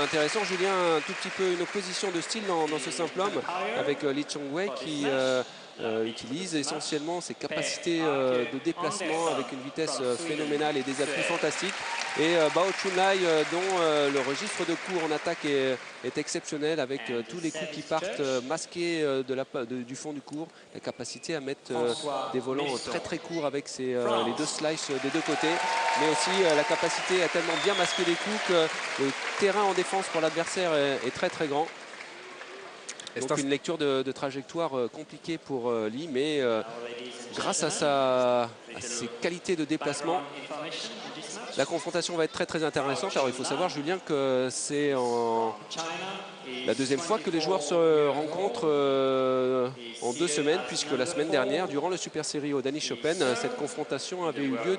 intéressant, Julien, un tout petit peu une opposition de style dans ce simple homme avec Lee Chong-wei qui utilise essentiellement ses capacités de déplacement avec une vitesse phénoménale et des appuis fantastiques. Et Bao Chunlai, dont le registre de coups en attaque est exceptionnel avec tous les coups qui partent masqués du fond du court, la capacité à mettre des volants très très courts avec les deux slices des deux côtés, mais aussi la capacité à tellement bien masquer les coups que le terrain en défense pour l'adversaire est très très grand. Donc une lecture de trajectoire compliquée pour Lee, mais grâce à ses qualités de déplacement, la confrontation va être très très intéressante. Alors il faut savoir, Julien, que c'est la deuxième fois que les joueurs se rencontrent en 2 semaines, puisque la semaine dernière, durant le Super Series au Danish Open, cette confrontation avait eu lieu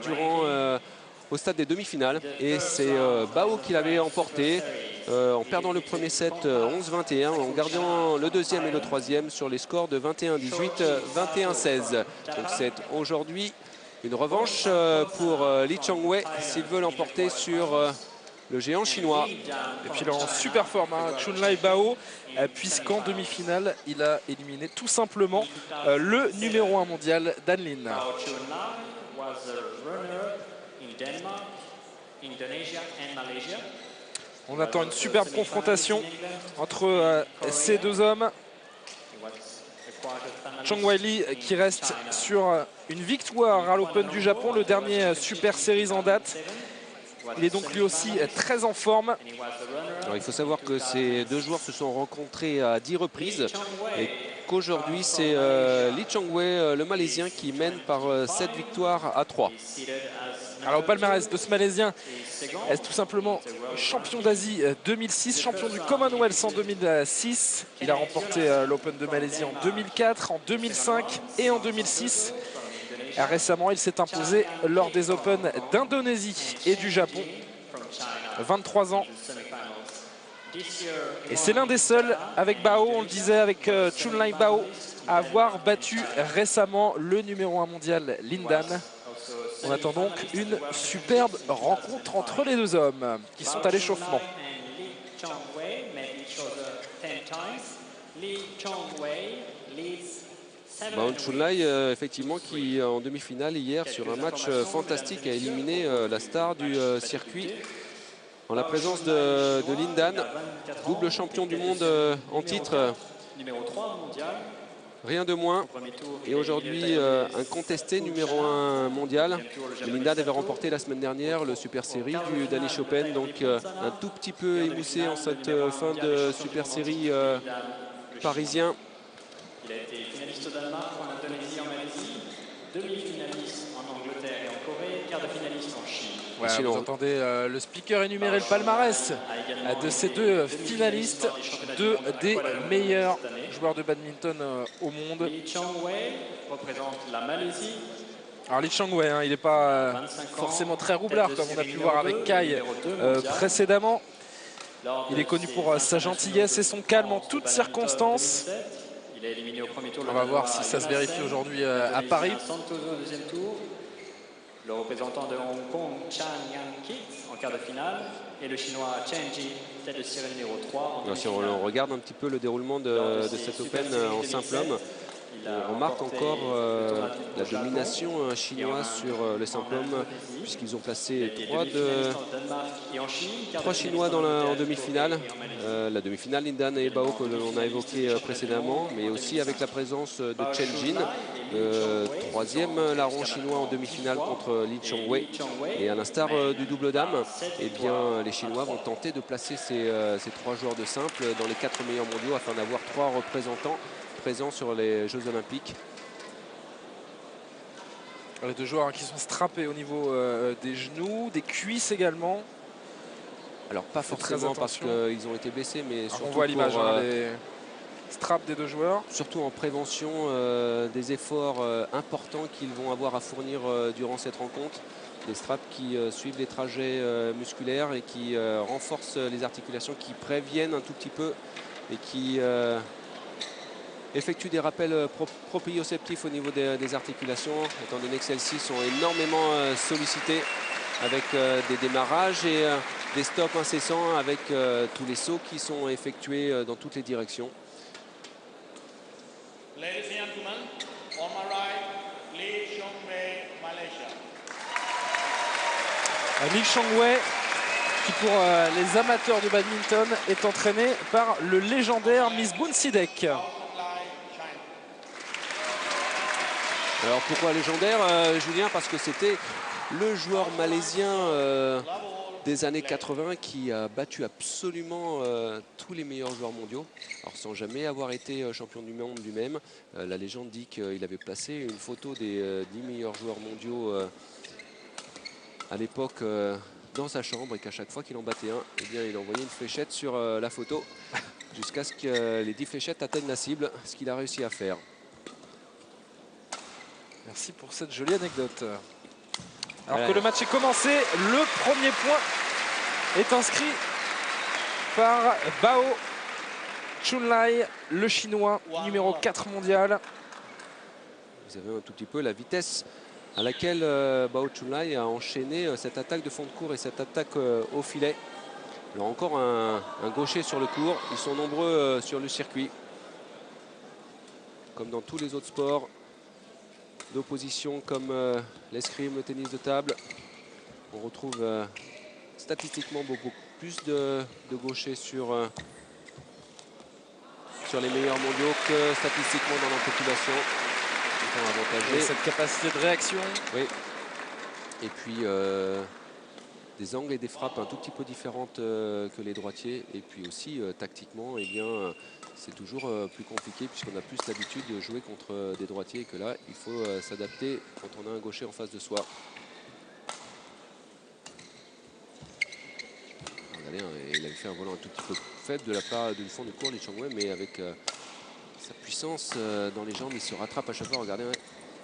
au stade des demi-finales. Et c'est Bao qui l'avait emporté en perdant le premier set 11-21, en gardant le deuxième et le troisième sur les scores de 21-18, 21-16. Donc c'est aujourd'hui une revanche pour Lee Chong-wei s'il veut l'emporter sur le géant chinois. Et puis il est en super forme, hein, Chunlai Bao, puisqu'en demi-finale, il a éliminé tout simplement le numéro 1 mondial, Dan Lin. On attend une superbe confrontation entre ces deux hommes. Chong-wei Lee qui reste sur une victoire à l'Open du Japon, le dernier Super Series en date. Il est donc lui aussi très en forme. Alors, il faut savoir que ces deux joueurs se sont rencontrés à 10 reprises et qu'aujourd'hui c'est Lee Chong-wei, le Malaisien, qui mène par 7 victoires à 3. Alors au palmarès de ce Malaisien, est tout simplement champion d'Asie 2006, champion du Commonwealth en 2006. Il a remporté l'Open de Malaisie en 2004, en 2005 et en 2006. Et récemment, il s'est imposé lors des Open d'Indonésie et du Japon. 23 ans. Et c'est l'un des seuls avec Bao, on le disait, avec Chunlai Bao, à avoir battu récemment le numéro 1 mondial Lin Dan. On attend donc une superbe rencontre entre les deux hommes qui sont à l'échauffement. Bao Chunlai, effectivement, qui en demi-finale hier sur un match fantastique a éliminé la star du circuit en la présence de Lin Dan, double champion du monde en titre, rien de moins, et aujourd'hui un contesté numéro 1 mondial. Lin Dan avait remporté la semaine dernière le Super Series du Danish Open, donc un tout petit peu émoussé en cette fin de Super Series parisien. Il a été finaliste au Danemark, en Indonésie, en Malaisie, demi-finaliste en Angleterre et en Corée, quart de finaliste en Chine. Ouais, vous entendez le speaker énumérer le palmarès de ces deux finalistes, deux des meilleurs joueurs de badminton au monde. Lee Chong-wei représente la Malaisie. Alors Lee Chong-wei, hein, il n'est pas forcément très roublard comme on a pu voir avec Kai précédemment. Il est connu pour sa gentillesse et son calme en toutes circonstances. Il a éliminé au premier tour. On va voir si ça se vérifie aujourd'hui à Paris. Santoso au deuxième tour. Le représentant de Hong Kong, Chan Yang-ki, en quart de finale. Et le chinois Chen Ji, tête de série numéro 3. Si on regarde un petit peu le déroulement de cet Open en simple homme, on remarque encore la domination chinoise sur le simple homme, puisqu'ils ont placé 3 Chinois en demi-finale. La demi-finale, Lin Dan et Bao, que l'on a évoqué précédemment, mais aussi avec la présence de Chen Jin, troisième larron chinois en demi-finale contre Lee Chong-wei. Et à l'instar du double dame, eh bien, les Chinois vont tenter de placer ces 3 joueurs de simple dans les 4 meilleurs mondiaux afin d'avoir 3 représentants présents sur les Jeux Olympiques. Les deux joueurs qui sont strappés au niveau des genoux, des cuisses également. Alors pas forcément parce qu'ils ont été blessés, mais surtout on voit l'image, les straps des deux joueurs. Surtout en prévention des efforts importants qu'ils vont avoir à fournir durant cette rencontre. Des straps qui suivent les trajets musculaires et qui renforcent les articulations, qui préviennent un tout petit peu et qui effectuent des rappels proprioceptifs au niveau des articulations, étant donné que celles-ci sont énormément sollicitées avec des démarrages et des stops incessants avec tous les sauts qui sont effectués dans toutes les directions. Ladies and gentlemen, on my right, Lee Chong-wei, Malaysia. Lee Chong-wei, qui pour les amateurs de badminton est entraîné par le légendaire Misbah Sidek. Alors pourquoi légendaire, Julien? Parce que c'était le joueur malaisien des années 80 qui a battu absolument tous les meilleurs joueurs mondiaux. Alors sans jamais avoir été champion du monde lui-même. La légende dit qu'il avait placé une photo des 10 meilleurs joueurs mondiaux à l'époque dans sa chambre et qu'à chaque fois qu'il en battait un, eh bien, il envoyait une fléchette sur la photo jusqu'à ce que les 10 fléchettes atteignent la cible, ce qu'il a réussi à faire. Merci pour cette jolie anecdote. Alors que le match est commencé, le premier point est inscrit par Bao Chunlai, le chinois, numéro 4 mondial. Vous avez un tout petit peu la vitesse à laquelle Bao Chunlai a enchaîné cette attaque de fond de court et cette attaque au filet. Alors encore un gaucher sur le court. Ils sont nombreux sur le circuit. Comme dans tous les autres sports d'opposition comme l'escrime, le tennis de table, on retrouve statistiquement beaucoup plus de gauchers sur les meilleurs mondiaux que statistiquement dans la population. Et cette capacité de réaction. Oui. Et puis des angles et des frappes un tout petit peu différentes que les droitiers. Et puis aussi tactiquement, eh bien, c'est toujours plus compliqué puisqu'on a plus l'habitude de jouer contre des droitiers et que là, il faut s'adapter quand on a un gaucher en face de soi. Regardez, hein, il avait fait un volant un tout petit peu faible de la part du fond du court, Lee Chong-wei, mais avec sa puissance dans les jambes, il se rattrape à chaque fois. Regardez, hein,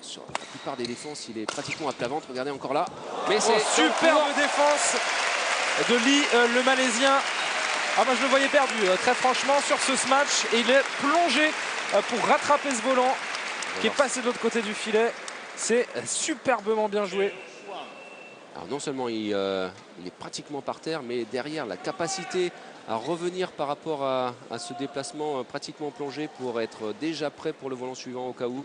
sur la plupart des défenses, il est pratiquement à plat ventre. Regardez encore là. Mais c'est superbe défense de Lee, le Malaisien. Ah, moi je le voyais perdu, très franchement, sur ce match. Et il est plongé pour rattraper ce volant qui est passé de l'autre côté du filet. C'est superbement bien joué. Alors non seulement il est pratiquement par terre, mais derrière la capacité à revenir par rapport à ce déplacement pratiquement plongé pour être déjà prêt pour le volant suivant au cas où.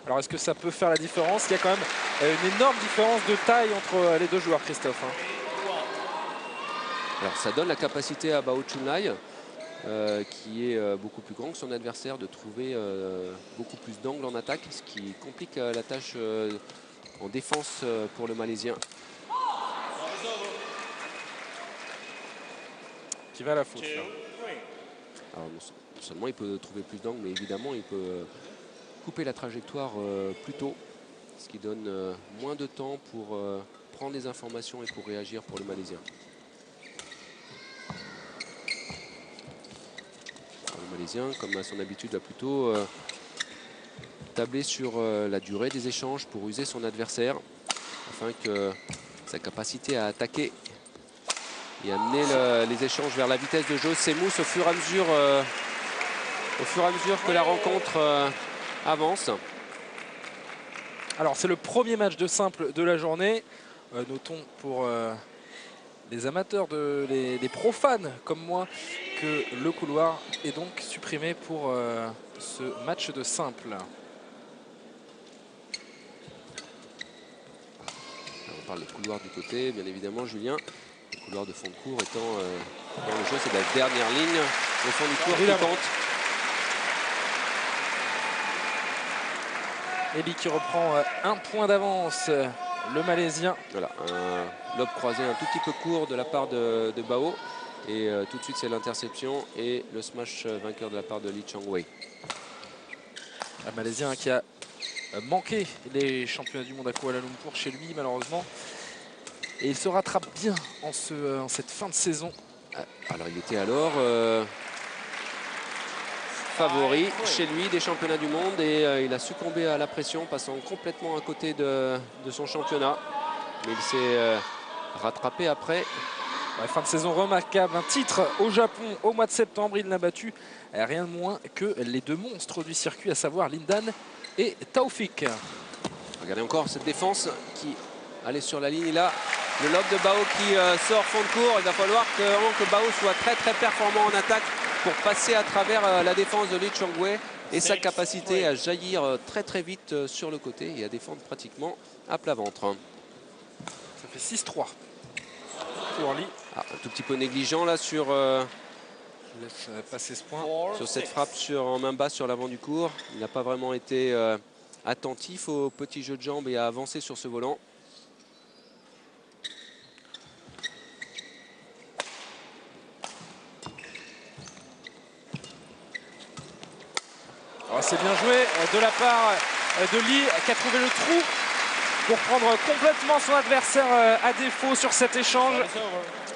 Alors est-ce que ça peut faire la différence? Il y a quand même une énorme différence de taille entre les deux joueurs, Christophe. Alors ça donne la capacité à Bao Chunlai, qui est beaucoup plus grand que son adversaire, de trouver beaucoup plus d'angles en attaque, ce qui complique la tâche en défense pour le Malaisien. Qui va à la faute. Alors non seulement il peut trouver plus d'angles, mais évidemment il peut couper la trajectoire plus tôt, ce qui donne moins de temps pour prendre des informations et pour réagir pour le Malaisien. Alors, le Malaisien, comme à son habitude, va plutôt tabler sur la durée des échanges pour user son adversaire, afin que sa capacité à attaquer et amener les échanges vers la vitesse de jeu s'émousse au fur et à mesure que la rencontre avance. Alors c'est le premier match de simple de la journée. Notons pour les amateurs, les profanes comme moi, que le couloir est donc supprimé pour ce match de simple. On parle de couloir du côté, bien évidemment, Julien. Le couloir de fond de court étant dans le jeu, c'est la dernière ligne au fond du court qui compte. Eli qui reprend un point d'avance, le Malaisien. Voilà, un lob croisé un tout petit peu court de la part de Bao. Et tout de suite, c'est l'interception et le smash vainqueur de la part de Lee Chong-wei. Un Malaisien qui a manqué les championnats du monde à Kuala Lumpur chez lui, malheureusement. Et il se rattrape bien en cette fin de saison. Alors, il était alors favori chez lui des championnats du monde et il a succombé à la pression, passant complètement à côté de son championnat. Mais il s'est rattrapé après. Ouais, fin de saison remarquable, un titre au Japon au mois de septembre. Il n'a battu rien de moins que les deux monstres du circuit, à savoir Lindan et Taufik. Regardez encore cette défense qui aller sur la ligne. Et là, le lob de Bao qui sort fond de cours. Il va falloir que Bao soit très performant en attaque pour passer à travers la défense de Lee Chong-wei et sa capacité à jaillir très vite sur le côté et à défendre pratiquement à plat ventre. Ça fait 6-3 pour Lee. Un tout petit peu négligent là sur, Je laisse passer ce point. sur cette frappe en main basse sur l'avant du court. Il n'a pas vraiment été attentif au petit jeu de jambes et à avancer sur ce volant. C'est bien joué de la part de Lee qui a trouvé le trou pour prendre complètement son adversaire à défaut sur cet échange.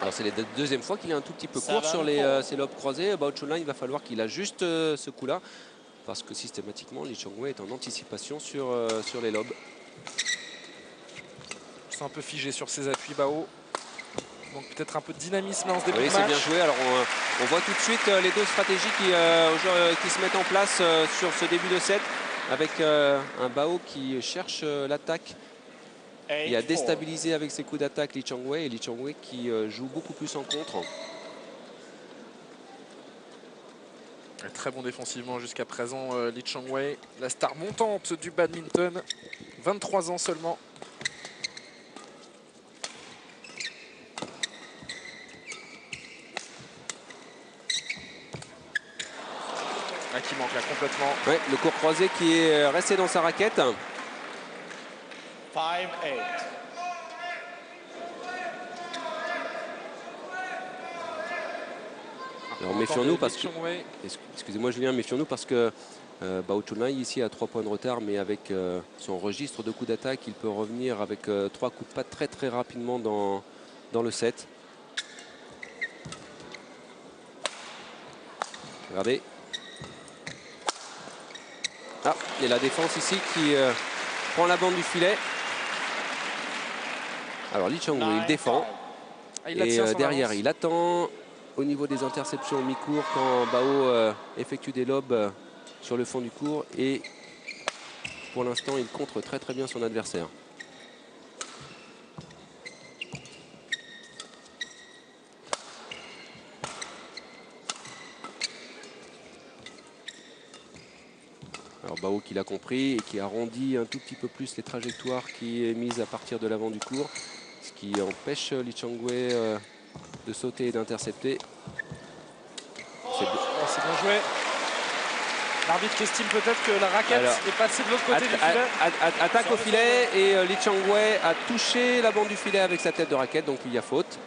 Alors c'est la deuxième fois qu'il est un tout petit peu court sur ces lobes croisés. Bao Chunlai, il va falloir qu'il ajuste ce coup-là parce que systématiquement Lee Chong-wei est en anticipation sur les lobes. C'est un peu figé sur ses appuis Bao. Donc peut-être un peu de dynamisme là en ce début de match. Oui, c'est bien joué. Alors on voit tout de suite les deux stratégies qui se mettent en place sur ce début de set avec un Bao qui cherche l'attaque et à déstabiliser avec ses coups d'attaque Lee Chong-wei et Lee Chong-wei qui joue beaucoup plus en contre. Très bon défensivement jusqu'à présent Lee Chong-wei, la star montante du badminton, 23 ans seulement. Qui manque là complètement. Ouais, le court croisé qui est resté dans sa raquette. 5-8. Alors méfions-nous parce que, excusez-moi Julien, méfions-nous parce que Bao Chunlai ici a 3 points de retard, mais avec son registre de coups d'attaque, il peut revenir avec 3 coups de patte très rapidement dans le set. Regardez. Ah, et la défense ici qui prend la bande du filet. Alors Lee Chong-wei, il défend. Et derrière, il attend au niveau des interceptions au mi-court quand Bao effectue des lobes sur le fond du court. Et pour l'instant, il contre très bien son adversaire. Alors Bao qui l'a compris et qui arrondit un tout petit peu plus les trajectoires qui est mise à partir de l'avant du court, ce qui empêche Lee Chong-wei de sauter et d'intercepter. C'est bien joué. L'arbitre qui estime peut-être que la raquette est passée de l'autre côté du filet. Attaque au filet et Lee Chong-wei a touché la bande du filet avec sa tête de raquette, donc il y a faute.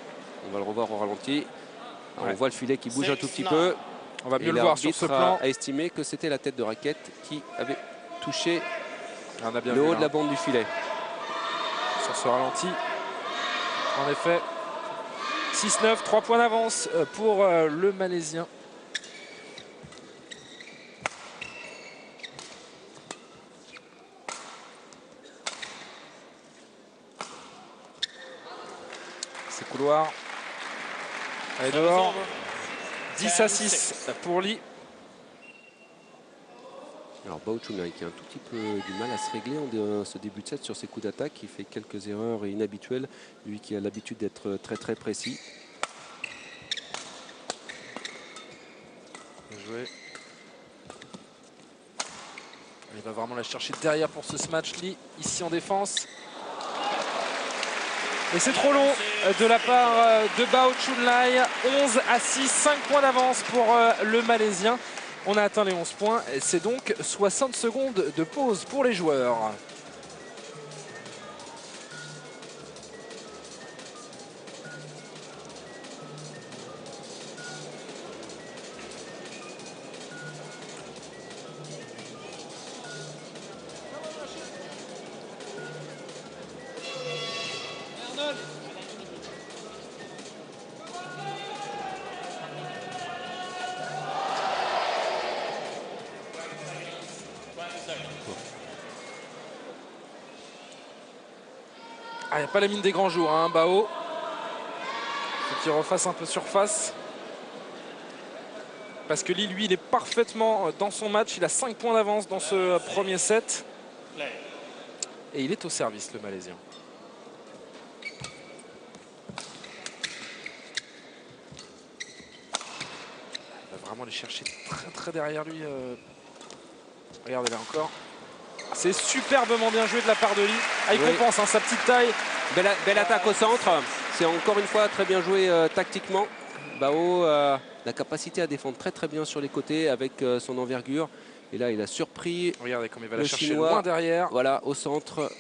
On va le revoir au ralenti. Alors, on voit le filet qui bouge un tout petit peu. On va mieux le voir sur ce plan. A estimé que c'était la tête de raquette qui avait touché le haut de la bande du filet. Sur ce ralenti, en effet, 6-9, 3 points d'avance pour le Malaisien. C'est couloir. Allez dehors. 10-6 pour Lee. Alors Bao Chunlai qui a un tout petit peu du mal à se régler en ce début de set sur ses coups d'attaque. Il fait quelques erreurs inhabituelles. Lui qui a l'habitude d'être très précis. Bien joué. Il va vraiment la chercher derrière pour ce match Lee, ici en défense. Et c'est trop long de la part de Bao Chunlai. 11-6, 5 points d'avance pour le Malaisien. On a atteint les 11 points. C'est donc 60 secondes de pause pour les joueurs. Il n'y a pas la mine des grands jours, hein, Bao. Il faut qu'il refasse un peu surface. Parce que Lee, lui, il est parfaitement dans son match. Il a 5 points d'avance dans ce premier set. Et il est au service, le Malaisien. vraiment aller chercher très derrière lui. Regardez là encore. C'est superbement bien joué de la part de Lee. Ah, il compense hein, sa petite taille. Belle attaque au centre. C'est encore une fois très bien joué tactiquement. Bao a la capacité à défendre très bien sur les côtés avec son envergure. Et là, il a surpris. Regardez comme il va le la chercher Chinois, loin derrière. Voilà, au centre,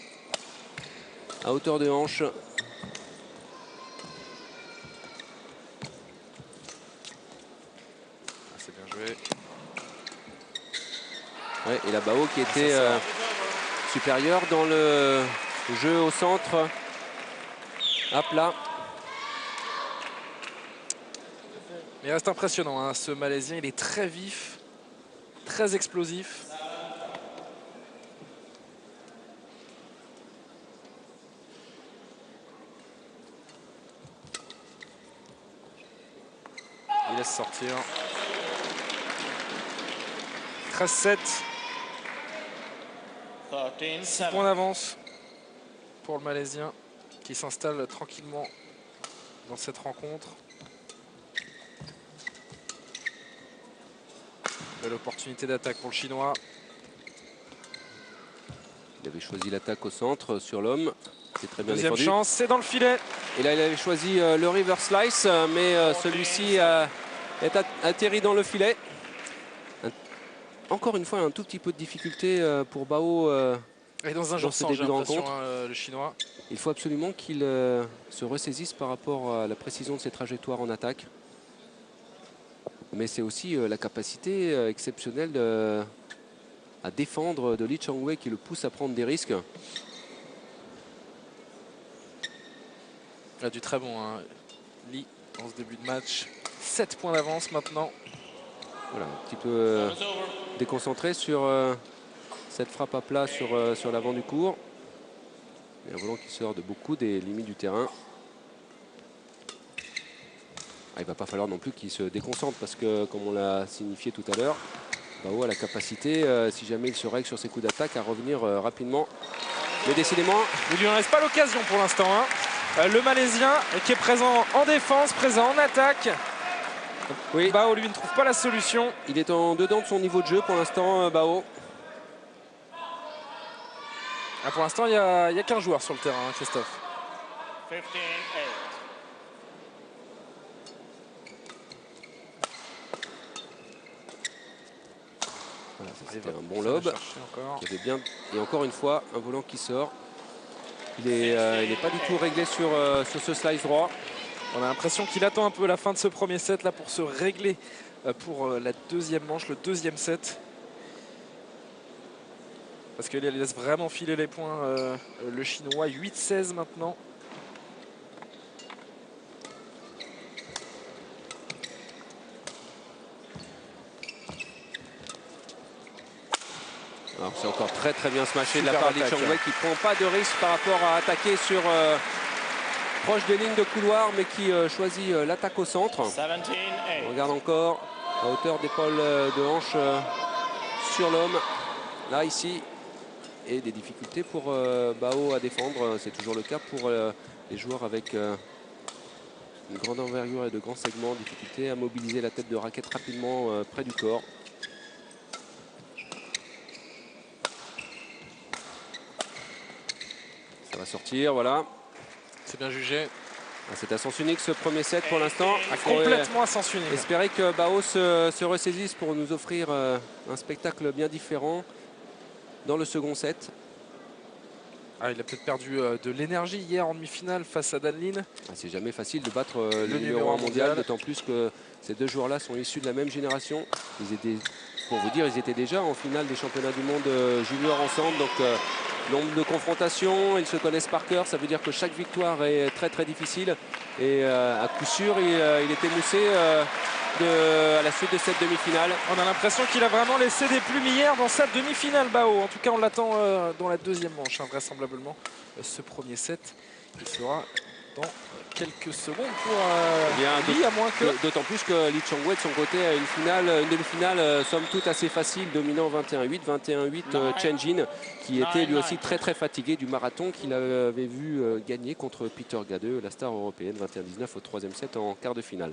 à hauteur de hanche. C'est bien joué. Ouais, et la Bao qui était supérieur dans le jeu au centre. À plat. Mais il reste impressionnant, hein, ce Malaisien. Il est très vif, très explosif. Il laisse sortir. 13-7. 6 points d'avance pour le Malaisien qui s'installe tranquillement dans cette rencontre. Belle opportunité d'attaque pour le Chinois. Il avait choisi l'attaque au centre sur l'homme. C'est très bien Deuxième défendu. chance, c'est dans le filet. Et là, il avait choisi le reverse slice, mais celui-ci est atterri dans le filet. Encore une fois, un tout petit peu de difficulté pour Bao. Et dans un jour sans, j'ai l'impression, le Chinois. Il faut absolument qu'il se ressaisisse par rapport à la précision de ses trajectoires en attaque. Mais c'est aussi la capacité exceptionnelle à défendre de Lee Chong-wei qui le pousse à prendre des risques. Il a du très bon, hein. Lee, dans ce début de match. 7 points d'avance maintenant. Voilà, un petit peu déconcentré sur cette frappe à plat sur l'avant du court. Et un volant qui sort de beaucoup des limites du terrain. Ah, il ne va pas falloir non plus qu'il se déconcentre parce que, comme on l'a signifié tout à l'heure, Bao a la capacité, si jamais il se règle sur ses coups d'attaque, à revenir rapidement. Mais décidément, il lui en reste pas l'occasion pour l'instant, hein. Le Malaisien qui est présent en défense, présent en attaque. oui, Bao, lui, ne trouve pas la solution. il est en dedans de son niveau de jeu pour l'instant, Bao. Ah, pour l'instant, il n'y a qu'un joueur sur le terrain, hein, Christophe. 15-8. Voilà, c'était un bon lob. Qui avait bien... Et encore une fois, un volant qui sort. Il n'est pas du tout réglé sur ce slice droit. On a l'impression qu'il attend un peu la fin de ce premier set là pour se régler pour la deuxième manche, le deuxième set. Parce qu'il laisse vraiment filer les points, le Chinois. 8-16 maintenant. Alors c'est encore très bien smashé de la part de Lee Chong-wei qui ne prend pas de risque par rapport à attaquer sur proche des lignes de couloir, mais qui choisit l'attaque au centre. 17-8. On regarde encore à hauteur d'épaule de hanche sur l'homme. Là, ici. Et des difficultés pour Bao à défendre. C'est toujours le cas pour les joueurs avec une grande envergure et de grands segments. Difficulté à mobiliser la tête de raquette rapidement près du corps. Ça va sortir, voilà. C'est bien jugé. C'est à sens unique ce premier set pour l'instant. Complètement à sens unique. Espérer que Bao se ressaisisse pour nous offrir un spectacle bien différent dans le second set. Ah, il a peut-être perdu de l'énergie hier en demi-finale face à Dan Lin. C'est jamais facile de battre le numéro 1 mondial, d'autant plus que ces deux joueurs-là sont issus de la même génération. Ils étaient, pour vous dire, ils étaient déjà en finale des championnats du monde junior ensemble. Donc nombre de confrontations, ils se connaissent par cœur. Ça veut dire que chaque victoire est très difficile. Et à coup sûr, il était moussé à la suite de cette demi-finale. On a l'impression qu'il a vraiment laissé des plumes hier dans sa demi-finale, Bao. En tout cas, on l'attend dans la deuxième manche, hein, vraisemblablement. Ce premier set, il sera dans quelques secondes pour Lee, à moins que... D'autant plus que Lee Chong-wei, de son côté, a une demi-finale, somme toute, assez facile, dominant 21-8. 21-8, Chen Jin, qui était lui aussi très fatigué du marathon qu'il avait vu gagner contre Peter Gade, la star européenne, 21-19 au troisième set en quart de finale.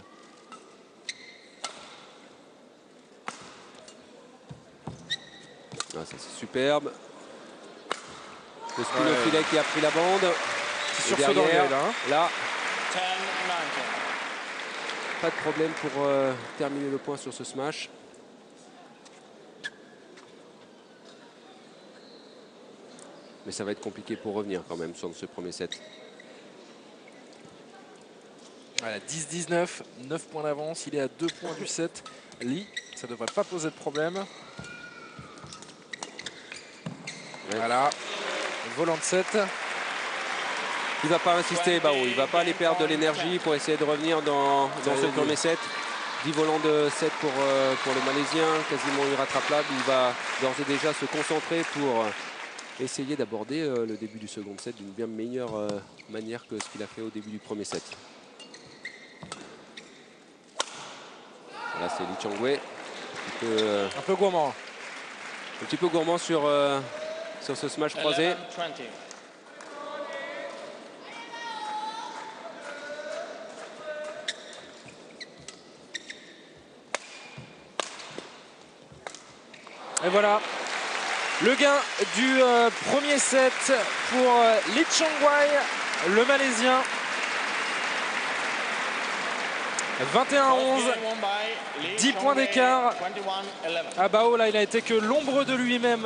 Ah, ça c'est superbe. Le spin au filet qui a pris la bande. Sur ce danger là. 10-19. Pas de problème pour terminer le point sur ce smash. Mais ça va être compliqué pour revenir quand même sur ce premier set. Voilà, 10-19, 9 points d'avance. Il est à 2 points du set. Lee, ça devrait pas poser de problème. Ouais. Voilà, volant de 7. Il va pas insister, Bao. Il va pas aller perdre de l'énergie pour essayer de revenir dans ce premier set. 10 volants de 7 pour le Malaisien, quasiment irrattrapable. Il va d'ores et déjà se concentrer pour essayer d'aborder le début du second set d'une bien meilleure manière que ce qu'il a fait au début du premier set. Voilà, c'est Lee Chong-wei. Un peu gourmand. Un petit peu gourmand sur ce smash croisé. 11-20. Et voilà, le gain du premier set pour Lee Chong-wei, le Malaisien. 21-11, 10 points d'écart. À Bao, là, il a été que l'ombre de lui-même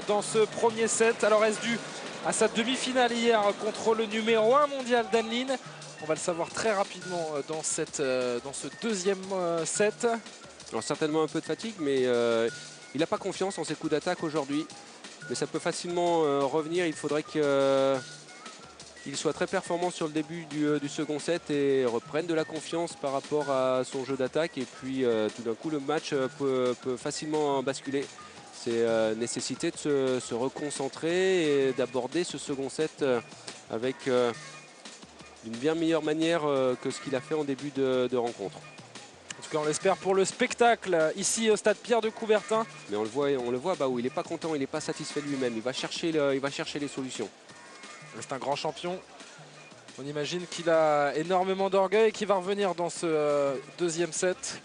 dans ce premier set. Alors, est-ce dû à sa demi-finale hier contre le numéro 1 mondial Dan Lin? On va le savoir très rapidement dans ce deuxième set. Alors, certainement un peu de fatigue, mais il n'a pas confiance en ses coups d'attaque aujourd'hui. Mais ça peut facilement revenir. Il faudrait qu'il soit très performant sur le début du second set et reprenne de la confiance par rapport à son jeu d'attaque. Et puis tout d'un coup, le match peut facilement basculer. C'est nécessité de se reconcentrer et d'aborder ce second set avec d'une bien meilleure manière que ce qu'il a fait en début de rencontre. En tout cas, on l'espère pour le spectacle ici au stade Pierre de Coubertin. Mais on le voit, Bao, il n'est pas content, il n'est pas satisfait de lui-même. Il va chercher les solutions. C'est un grand champion. On imagine qu'il a énormément d'orgueil et qu'il va revenir dans ce deuxième set.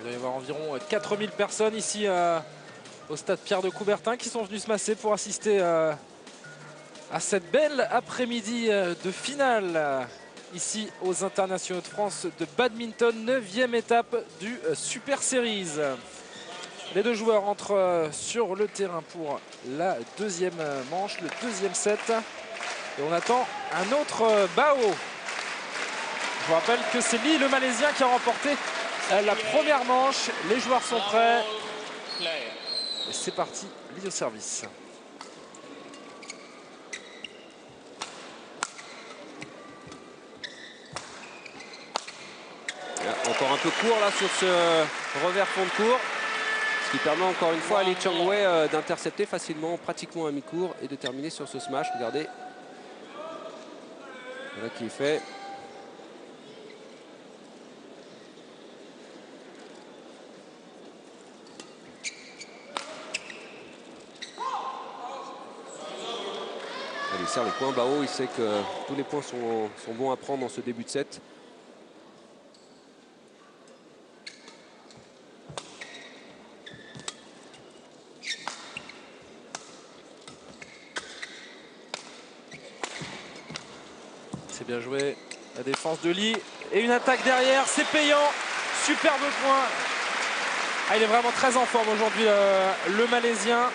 Il va y avoir environ 4000 personnes ici au stade Pierre de Coubertin qui sont venus se masser pour assister à cette belle après-midi de finale ici aux Internationaux de France de badminton, 9e étape du Super Series. Les deux joueurs entrent sur le terrain pour la deuxième manche, le deuxième set. Et on attend un autre Bao. Je vous rappelle que c'est Lee, le Malaisien, qui a remporté la première manche. Les joueurs sont prêts. Et c'est parti, Lee au service. Encore un peu court là sur ce revers fond de court. Ce qui permet encore une fois à Lee Chong-wei d'intercepter facilement, pratiquement à mi-court et de terminer sur ce smash. Regardez. Voilà qui est fait. Il sert le point. Bao, il sait que tous les points sont bons à prendre dans ce début de set. C'est bien joué. La défense de Lee et une attaque derrière. C'est payant. Superbe point. Ah, il est vraiment très en forme aujourd'hui, le Malaisien.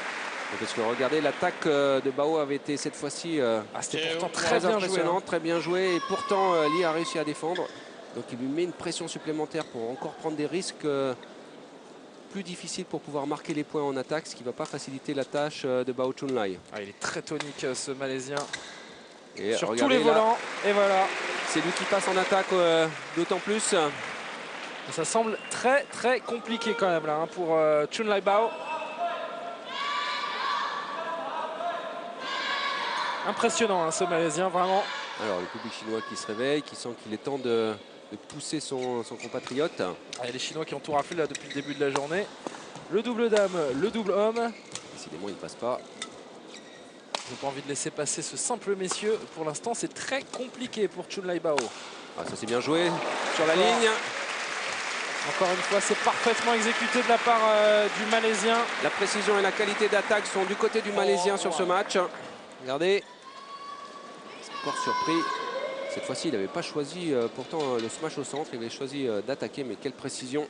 Parce que regardez, l'attaque de Bao avait été cette fois-ci c'était pourtant très bien impressionnante, joué, hein. très bien joué. Et pourtant, Lee a réussi à défendre. Donc il lui met une pression supplémentaire pour encore prendre des risques plus difficiles pour pouvoir marquer les points en attaque, ce qui ne va pas faciliter la tâche de Bao Chunlai. Ah, il est très tonique, ce Malaisien. Et sur tous les volants. Et voilà. C'est lui qui passe en attaque d'autant plus. Et ça semble très très compliqué quand même là, hein, pour Chunlai Bao. Impressionnant, hein, ce Malaisien, vraiment. Alors le public chinois qui se réveille, qui sent qu'il est temps de pousser son compatriote. Ah, les Chinois qui ont tout raflé là depuis le début de la journée. Le double dame, le double homme. Décidément, il ne passe pas. Ils n'ont pas envie de laisser passer ce simple messieurs. Pour l'instant, c'est très compliqué pour Chunlai Bao. Ah, ça c'est bien joué sur la ligne. Encore une fois, c'est parfaitement exécuté de la part du Malaisien. La précision et la qualité d'attaque sont du côté du Malaisien sur ce match. Regardez. C'est encore surpris. Cette fois-ci, il n'avait pas choisi pourtant le smash au centre. Il avait choisi d'attaquer, mais quelle précision.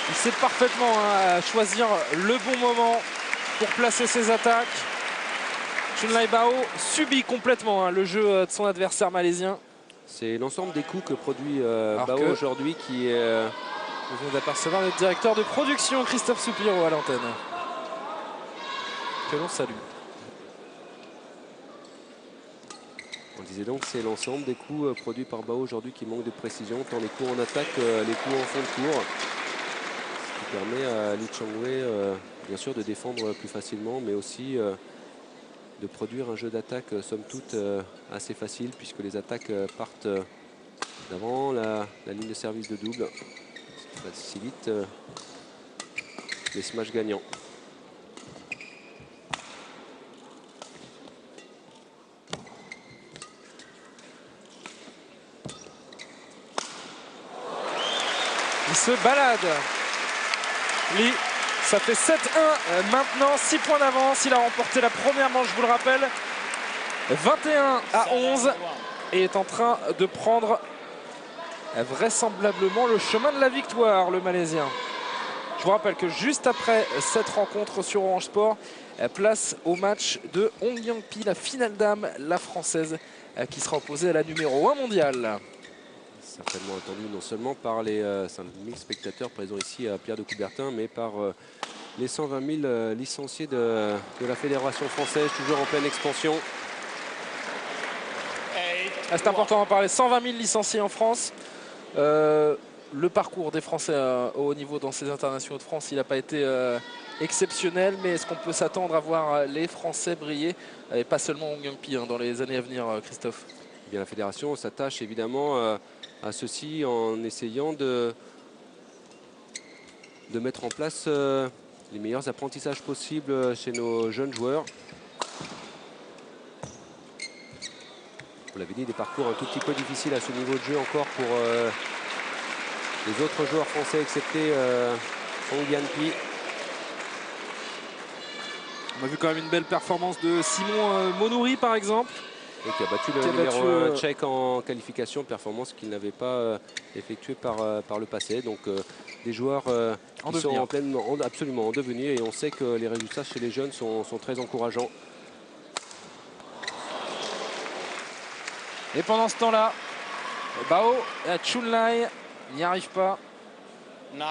Il sait parfaitement choisir le bon moment pour placer ses attaques. Chunlai Bao subit complètement le jeu de son adversaire malaisien. C'est l'ensemble des coups que produit Bao que aujourd'hui qui est... Nous venons d'apercevoir le directeur de production Christophe Soupiro à l'antenne. Que l'on salue. On disait donc que c'est l'ensemble des coups produits par Bao aujourd'hui qui manque de précision, tant les coups en attaque, les coups en fond de cours. Ce qui permet à Lee Chong-wei bien sûr de défendre plus facilement, mais aussi de produire un jeu d'attaque somme toute assez facile, puisque les attaques partent d'avant la ligne de service de double. Ça facilite les smash gagnants. Il se balade. Lee, ça fait 7-1 maintenant, 6 points d'avance. Il a remporté la première manche, je vous le rappelle, 21-11 et est en train de prendre vraisemblablement le chemin de la victoire, le Malaisien. Je vous rappelle que juste après cette rencontre sur Orange Sport, place au match de Hong Yang-pi, la finale dame, la française, qui sera opposée à la numéro 1 mondiale. Certainement attendu non seulement par les 5 000 spectateurs présents ici à Pierre de Coubertin, mais par les 120 000 licenciés de la Fédération française, toujours en pleine expansion. C'est important d'en parler, 120 000 licenciés en France. Le parcours des Français au haut niveau dans ces internationaux de France, il n'a pas été exceptionnel, mais est-ce qu'on peut s'attendre à voir les Français briller, et pas seulement Hong Yang-pi dans les années à venir, Christophe? Eh bien, la Fédération s'attache évidemment à ceci en essayant de mettre en place les meilleurs apprentissages possibles chez nos jeunes joueurs. Vous l'avez dit, des parcours un tout petit peu difficiles à ce niveau de jeu encore pour les autres joueurs français, excepté Hong Yan-pi. On a vu quand même une belle performance de Simon Monouri par exemple. Et qui a battu le numéro 1 tchèque en qualification, performance qu'il n'avait pas effectuée par le passé. Donc des joueurs qui sont absolument en devenir, et on sait que les résultats chez les jeunes sont très encourageants. Et pendant ce temps-là, Bao et Chunlai n'y arrive pas. 9-2.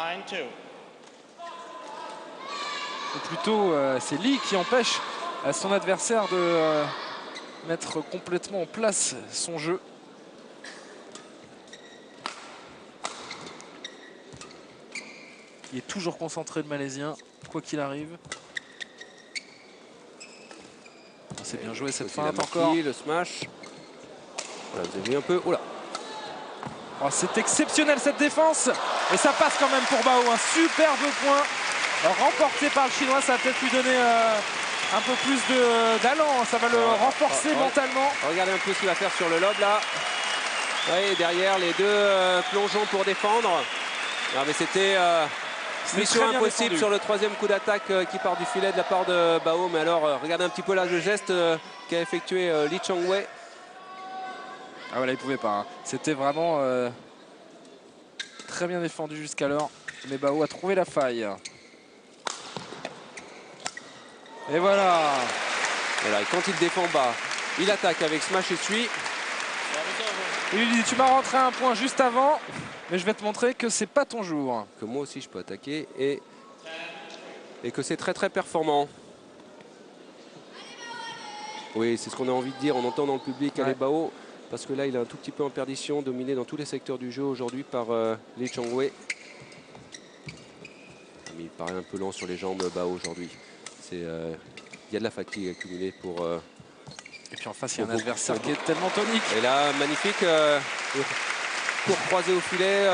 Ou plutôt, c'est Lee qui empêche son adversaire de mettre complètement en place son jeu. Il est toujours concentré, le Malaisien, quoi qu'il arrive. C'est bien joué cette feinte encore. Le smash. Voilà, vous avez vu un peu. Oh là. Oh, c'est exceptionnel cette défense. Et ça passe quand même pour Bao. Un superbe point remporté par le Chinois. Ça va peut-être lui donner un peu plus d'allant. Ça va le renforcer mentalement. Regardez un peu ce qu'il va faire sur le lob là. Oui, derrière les deux plongeons pour défendre. Non, mais c'était mission impossible sur le troisième coup d'attaque qui part du filet de la part de Bao. Mais alors, regardez un petit peu là le geste qu'a effectué Lee Chong-wei. Ah voilà, il pouvait pas. Hein. C'était vraiment très bien défendu jusqu'alors. Mais Bao a trouvé la faille. Et voilà. Voilà, et quand il défend bas, il attaque avec smash et suit. Il lui dit, tu m'as rentré un point juste avant, mais je vais te montrer que c'est pas ton jour. Que moi aussi je peux attaquer et que c'est très très performant. Oui, c'est ce qu'on a envie de dire. On entend dans le public allez Bao, parce que là il est un tout petit peu en perdition, dominé dans tous les secteurs du jeu aujourd'hui par Lee Chong-wei. Mais il paraît un peu lent sur les jambes Bao aujourd'hui. il y a de la fatigue accumulée pour... Et puis en face, il y a un adversaire qui est tellement tonique. Et là, magnifique. Court croisé au filet.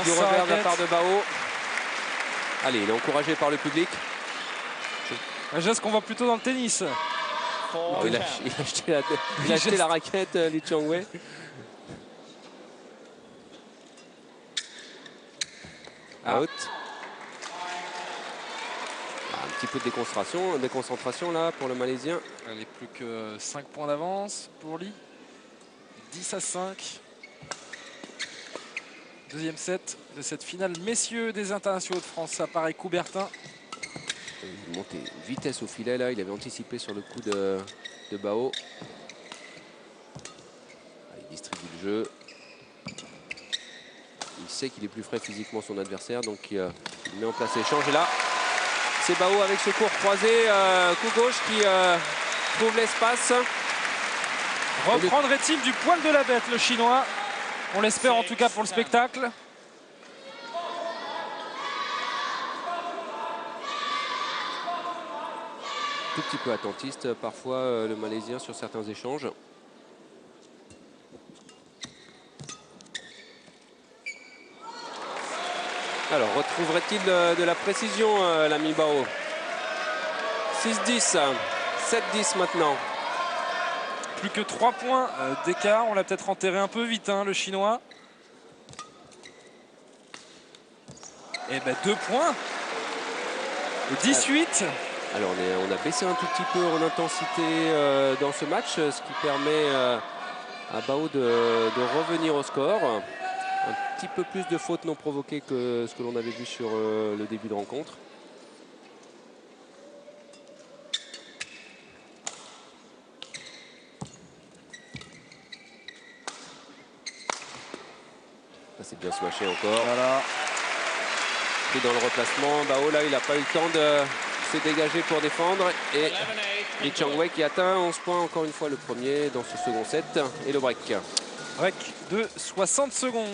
Du revers de la part de Bao. Allez, il est encouragé par le public. Un geste qu'on voit plutôt dans le tennis. Oh, il a acheté la raquette, Lee Chong-wei. Out. Un petit peu de déconcentration là pour le Malaisien. Il n'est plus que 5 points d'avance pour Lee. 10-5. Deuxième set de cette finale messieurs des internationaux de France à Paris-Coubertin. Il montait vitesse au filet là, il avait anticipé sur le coup de Bao. Il distribue le jeu. Il sait qu'il est plus frais physiquement son adversaire, donc il met en place l'échange. Et là, c'est Bao avec ce court croisé, coup gauche qui trouve l'espace. Reprendrait-il du poil de la bête le Chinois? On l'espère en tout cas pour le spectacle. Tout petit peu attentiste parfois le Malaisien sur certains échanges. Alors, retrouverait-il de la précision, l'ami Bao? 6-10, 7-10 maintenant. Plus que 3 points d'écart. On l'a peut-être enterré un peu vite, hein, le Chinois. Et ben 2 points. 18. Alors, on a baissé un tout petit peu en intensité dans ce match, ce qui permet à Bao de revenir au score. Un petit peu plus de fautes non provoquées que ce que l'on avait vu sur le début de rencontre. Ça c'est bien smashé encore. Voilà. Pris dans le replacement. Bao là il n'a pas eu le temps de se dégager pour défendre. Et Lee Chong-wei qui atteint 11 points encore une fois le premier dans ce second set. Et le break. Break de 60 secondes.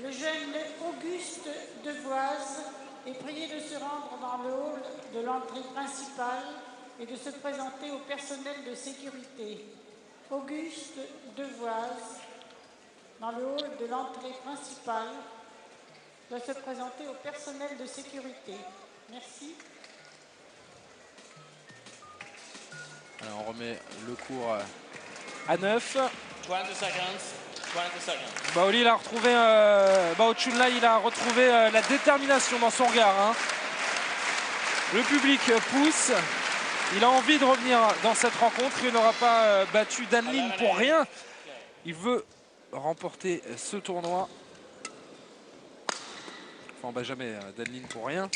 Le jeune Auguste Devoise est prié de se rendre dans le hall de l'entrée principale et de se présenter au personnel de sécurité. Auguste Devoise, dans le hall de l'entrée principale, doit se présenter au personnel de sécurité. Merci. Alors on remet le cours à 9. 20 seconds. 20 seconds. Bao Lee, il a retrouvé, Bao Chunlai, il a retrouvé la détermination dans son regard. Hein. Le public pousse. Il a envie de revenir dans cette rencontre. Il n'aura pas battu Dan Lin pour rien. Il veut remporter ce tournoi. Enfin, on ne bat jamais Dan Lin pour rien.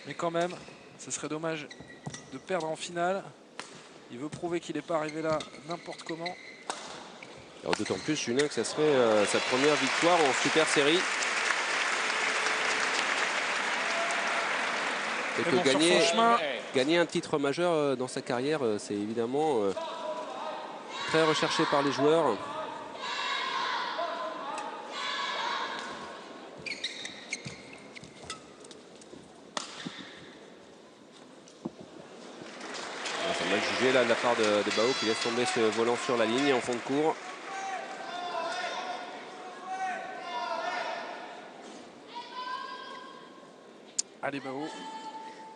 Mais quand même, ce serait dommage de perdre en finale. Il veut prouver qu'il n'est pas arrivé là n'importe comment. Alors d'autant plus, Julien, que ça serait sa première victoire en super série. Et que bon, gagner un titre majeur dans sa carrière, c'est évidemment très recherché par les joueurs. C'est mal jugé là de la part de Bao qui laisse tomber ce volant sur la ligne en fond de cours. Allez Bao,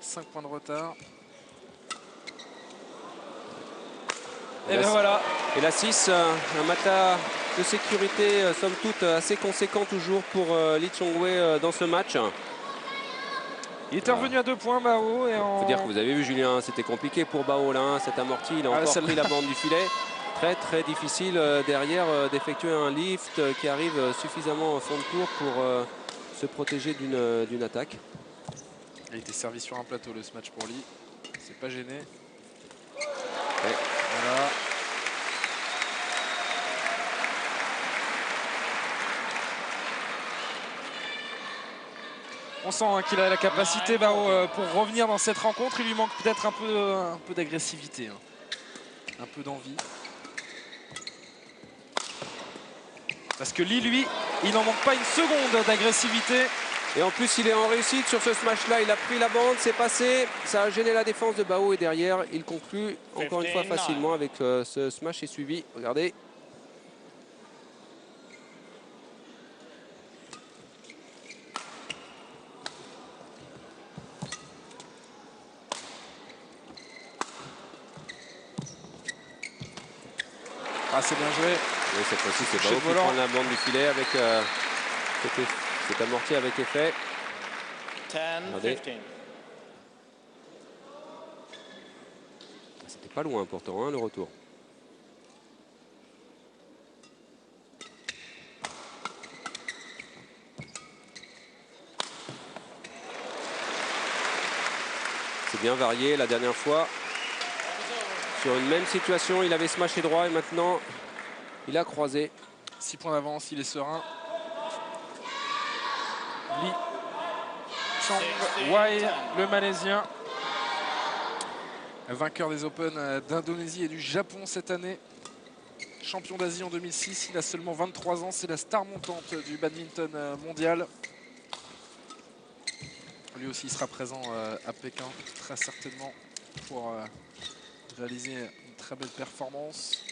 5 points de retard. Et bien voilà. Et la 6, un mata de sécurité, somme toute, assez conséquent toujours pour Lee Chong-wei dans ce match. Il était revenu à 2 points, Bao. Il faut dire que vous avez vu, Julien, c'était compliqué pour Bao là, hein, cet amorti. Il a encore pris la bande du filet. Très très difficile derrière d'effectuer un lift qui arrive suffisamment au fond de cours pour se protéger d'une attaque. Il a été servi sur un plateau ce match pour Lee. C'est pas gêné. Ouais. Voilà. On sent hein, qu'il a la capacité Bao, pour revenir dans cette rencontre. Il lui manque peut-être un peu d'agressivité, hein. Un peu d'envie. Parce que Lee, lui, il n'en manque pas une seconde d'agressivité. Et en plus, il est en réussite sur ce smash-là. Il a pris la bande, c'est passé. Ça a gêné la défense de Bao et derrière, il conclut encore une fois facilement avec ce smash et suivi. Regardez. Ah, c'est bien joué. Oui, cette fois-ci, c'est Bao qui prend la bande du filet avec cet amorti avec effet. 10-15. C'était pas loin pourtant, hein, le retour. C'est bien varié la dernière fois. Sur une même situation, il avait smashé droit et maintenant, il a croisé. 6 points d'avance, il est serein. Lee Chong-wei, le Malaisien. Vainqueur des Open d'Indonésie et du Japon cette année. Champion d'Asie en 2006, il a seulement 23 ans. C'est la star montante du badminton mondial. Lui aussi sera présent à Pékin, très certainement, pour réaliser une très belle performance.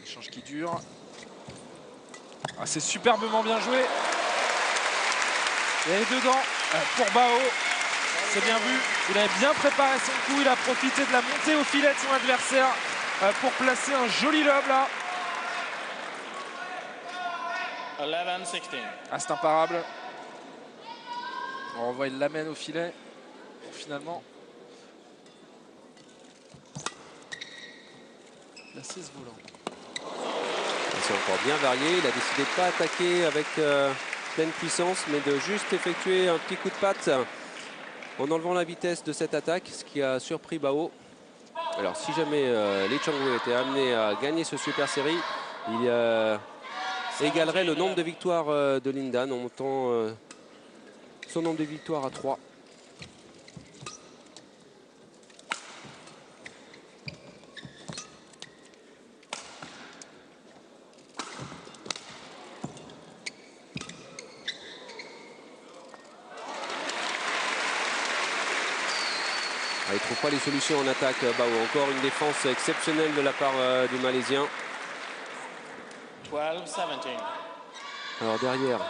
Échange qui dure. Ah, c'est superbement bien joué. Et dedans pour Bao. C'est bien vu. Il avait bien préparé son coup. Il a profité de la montée au filet de son adversaire pour placer un joli lob là. 11-16. Ah, c'est imparable. On revoit, il l'amène au filet. Finalement, placer ce volant. C'est encore bien varié. Il a décidé de ne pas attaquer avec pleine puissance, mais de juste effectuer un petit coup de patte en enlevant la vitesse de cette attaque, ce qui a surpris Bao. Alors si jamais Lee Chong-wei était amené à gagner ce Super Série, il égalerait le nombre de victoires de Lindan en montant son nombre de victoires à 3. Il ne trouve pas les solutions en attaque, Bao. Encore une défense exceptionnelle de la part du Malaisien. 12-17. Alors derrière,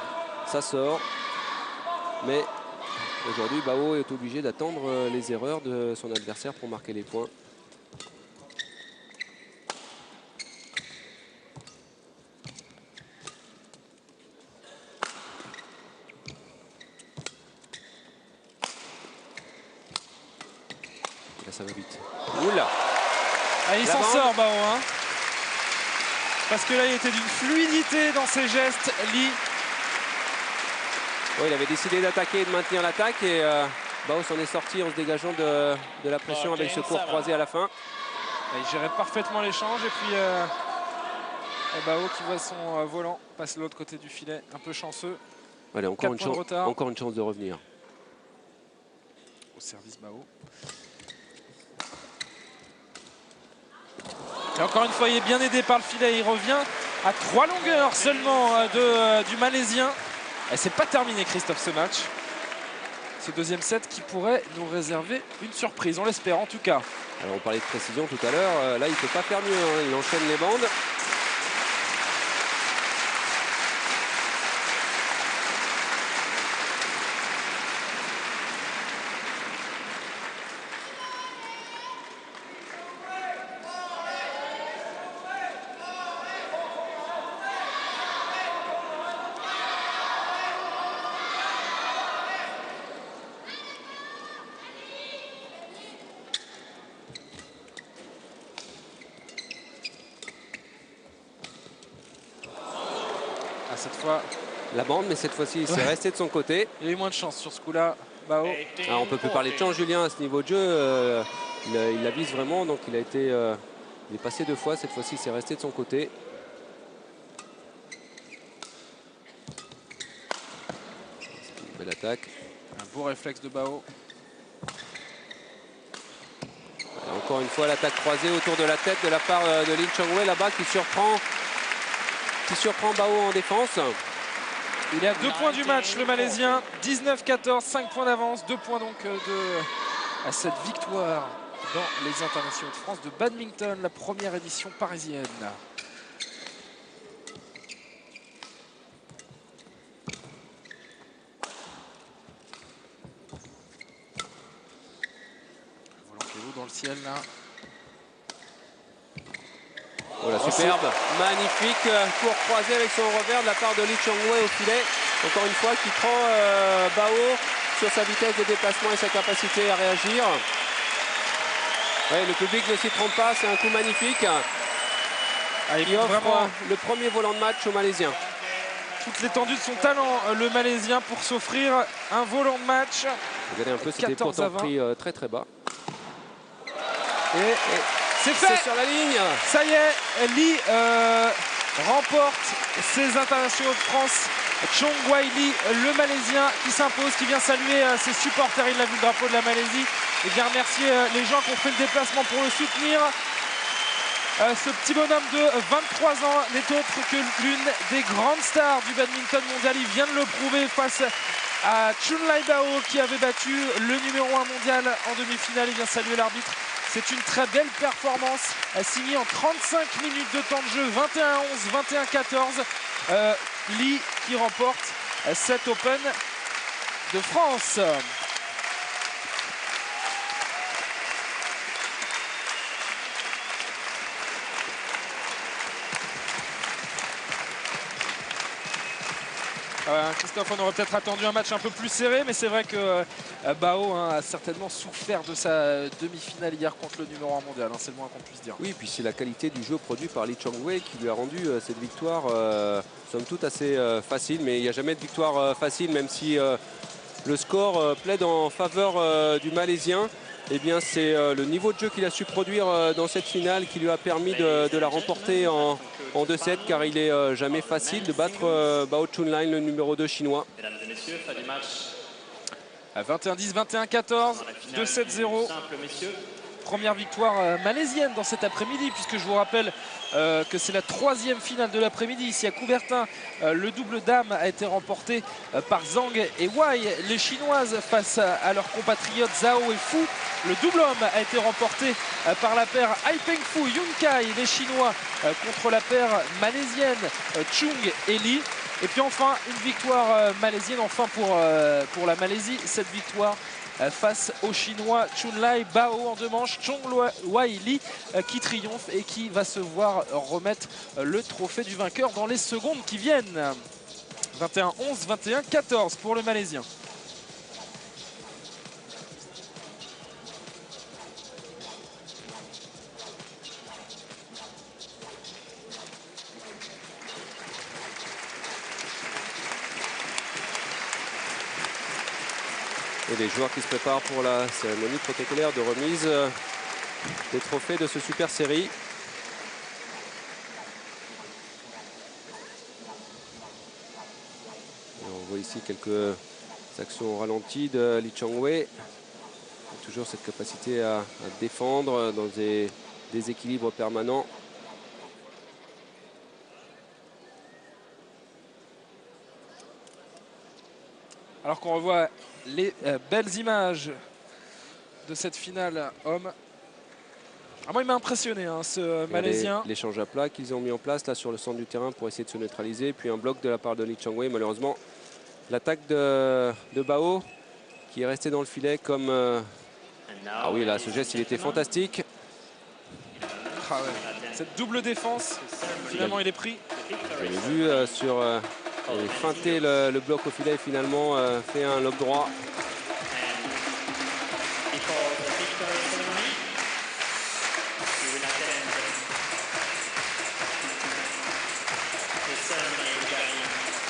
ça sort. Mais aujourd'hui, Bao est obligé d'attendre les erreurs de son adversaire pour marquer les points. Là, ça va vite. Oula! Ah, il s'en sort, Bao. Hein, parce que là, il était d'une fluidité dans ses gestes, Lee. Oui, il avait décidé d'attaquer et de maintenir l'attaque et Bao s'en est sorti en se dégageant de la pression avec ce court croisé à la fin. Il gérait parfaitement l'échange et puis Bao qui voit son volant passe de l'autre côté du filet, un peu chanceux. Allez, encore une chance de revenir. Au service Bao. Et encore une fois, il est bien aidé par le filet. Il revient à 3 longueurs seulement du Malaisien. Et c'est pas terminé, Christophe, ce match. Ce deuxième set qui pourrait nous réserver une surprise, on l'espère en tout cas. Alors on parlait de précision tout à l'heure, là il ne peut pas faire mieux, hein. Il enchaîne les bandes. Cette fois, la bande, mais cette fois-ci, il s'est resté de son côté. Il a eu moins de chance sur ce coup-là, Bao. Alors, on peut plus parler de chance, Julien, à ce niveau de jeu. Il la vise vraiment, donc il est passé 2 fois. Cette fois-ci, il s'est resté de son côté. Une belle attaque. Un beau réflexe de Bao. Et encore une fois, l'attaque croisée autour de la tête de la part de Lee Chong-wei là-bas qui surprend Bao en défense. Il est à 2 points du match, le Malaisien. 19-14, 5 points d'avance. 2 points donc à cette victoire dans les internationaux de France de badminton, la première édition parisienne. Volantez-vous dans le ciel là. Voilà, superbe, magnifique pour croiser avec son revers de la part de Lee Chong-wei au filet. Encore une fois, qui prend Bao sur sa vitesse de déplacement et sa capacité à réagir. Ouais, le public ne s'y trompe pas, c'est un coup magnifique. Il offre vraiment le premier volant de match aux Malaisiens. Toute l'étendue de son talent, le Malaisien, pour s'offrir un volant de match. Regardez un peu, c'était pourtant pris très très bas. Et c'est fait, sur la ligne. Ça y est, Lee remporte ses internationaux de France. Chong-wei Lee, le Malaisien, qui s'impose, qui vient saluer ses supporters. Il a vu le drapeau de la Malaisie et vient remercier les gens qui ont fait le déplacement pour le soutenir. Ce petit bonhomme de 23 ans n'est autre que l'une des grandes stars du badminton mondial. Il vient de le prouver face à Chunlai Bao, qui avait battu le numéro 1 mondial en demi-finale. Il vient saluer l'arbitre. C'est une très belle performance, signée en 35 minutes de temps de jeu, 21-11, 21-14. Lee qui remporte cet Open de France. Christophe, on aurait peut-être attendu un match un peu plus serré, mais c'est vrai que Bao a certainement souffert de sa demi-finale hier contre le numéro 1 mondial, c'est le moins qu'on puisse dire. Oui, puis c'est la qualité du jeu produit par Lee Chong-wei qui lui a rendu cette victoire somme toute assez facile, mais il n'y a jamais de victoire facile, même si le score plaide en faveur du Malaisien. Eh bien, c'est le niveau de jeu qu'il a su produire dans cette finale qui lui a permis de la remporter en 2-7, car il est jamais facile de battre Bao Chunlai, le numéro 2 chinois. Mesdames et messieurs, fin du match. À 21-10, 21-14, 2-7-0. Première victoire malaisienne dans cet après-midi, puisque je vous rappelle que c'est la 3e finale de l'après-midi. Ici à Coubertin, le double dame a été remporté par Zhang et Wei, les Chinoises face à leurs compatriotes Zhao et Fu. Le double homme a été remporté par la paire Ai Pengfu, Yun Kai, les Chinois, contre la paire malaisienne Chung et Lee. Et puis enfin, une victoire malaisienne, enfin pour la Malaisie, cette victoire face aux Chinois Chunlai Bao en 2 manches. Chong-wei Lee qui triomphe et qui va se voir remettre le trophée du vainqueur dans les secondes qui viennent. 21-11, 21-14 pour le Malaisien. Et les joueurs qui se préparent pour la cérémonie protocolaire de remise des trophées de ce Super Série. Et on voit ici quelques actions au ralenti de Lee Chong-wei. Toujours cette capacité à défendre dans des déséquilibres permanents. Alors qu'on revoit les belles images de cette finale homme. Ah, moi, il m'a impressionné, ce Malaisien. L'échange à plat qu'ils ont mis en place là sur le centre du terrain pour essayer de se neutraliser. Puis un bloc de la part de Lee Chong-wei. Malheureusement, l'attaque de Bao qui est resté dans le filet comme... Ah oui, là, ce geste, il était fantastique. Ah ouais. Cette double défense, finalement, il est pris. Vous avez vu sur... il a feinté le bloc au filet et finalement fait un lob droit.